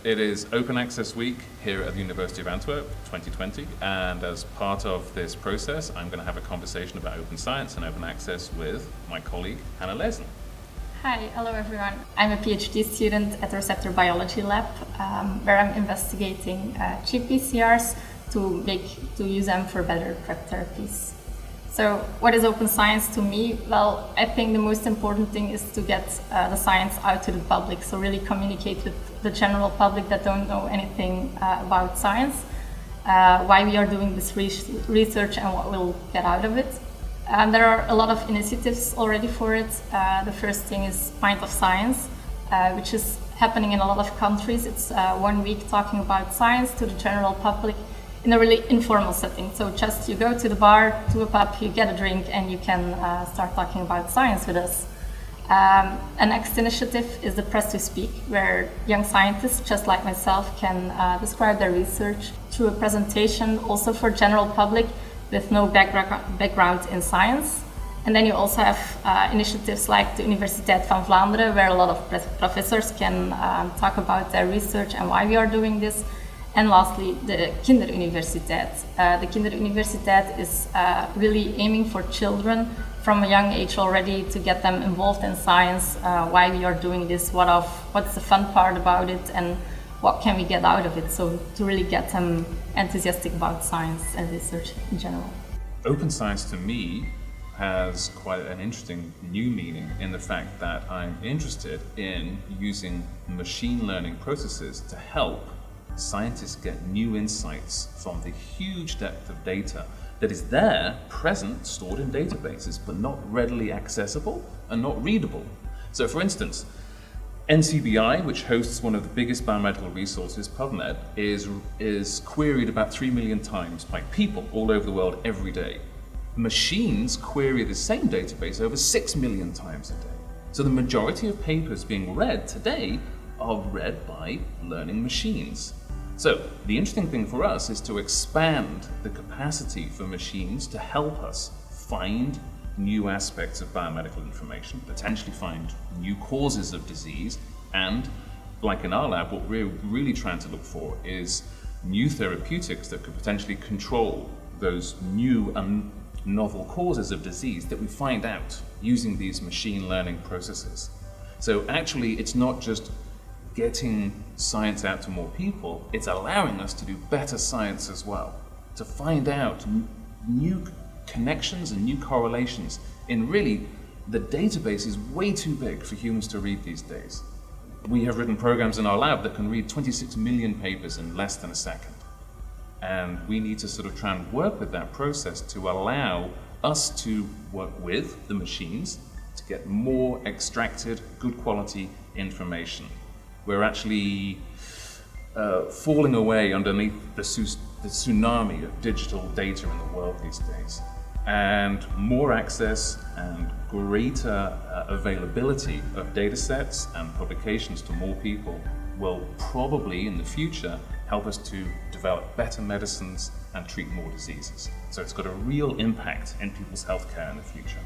it is Open Access Week here at the University of Antwerp 2020, and as part of this process I'm going to have a conversation about open science and open access with my colleague Hanne Leysen. Hi, hello everyone. I'm a PhD student at the Receptor Biology Lab, where I'm investigating cheap PCRs to use them for better drug therapies. So what is open science to me? Well, I think the most important thing is to get the science out to the public, so really communicate with the general public that don't know anything about science, why we are doing this research and what we'll get out of it. There are a lot of initiatives already for it. The first thing is Pint of Science, which is happening in a lot of countries. It's 1 week talking about science to the general public in a really informal setting. So just you go to the bar, to a pub, you get a drink, and you can start talking about science with us. A next initiative is the Press to Speak, where young scientists, just like myself, can describe their research through a presentation, also for general public, with no background in science. And then you also have initiatives like the Universiteit van Vlaanderen, where a lot of professors can talk about their research and why we are doing this. And lastly, the Kinderuniversiteit. The Kinderuniversiteit is really aiming for children from a young age already to get them involved in science, why we are doing this, what's the fun part about it, and what can we get out of it, so to really get them enthusiastic about science and research in general. Open science to me has quite an interesting new meaning in the fact that I'm interested in using machine learning processes to help scientists get new insights from the huge depth of data that is there, present, stored in databases, but not readily accessible and not readable. So for instance, NCBI, which hosts one of the biggest biomedical resources, PubMed, is queried about 3 million times by people all over the world every day. Machines query the same database over 6 million times a day. So the majority of papers being read today are read by learning machines. So the interesting thing for us is to expand the capacity for machines to help us find new aspects of biomedical information, potentially find new causes of disease, and like in our lab, what we're really trying to look for is new therapeutics that could potentially control those new and novel causes of disease that we find out using these machine learning processes. So actually, it's not just getting science out to more people, it's allowing us to do better science as well, to find out new connections and new correlations in really, the database is way too big for humans to read these days. We have written programs in our lab that can read 26 million papers in less than a second. And we need to sort of try and work with that process to allow us to work with the machines to get more extracted, good quality information. We're actually falling away underneath the tsunami of digital data in the world these days. And more access and greater availability of datasets and publications to more people will probably in the future help us to develop better medicines and treat more diseases. So it's got a real impact in people's healthcare in the future.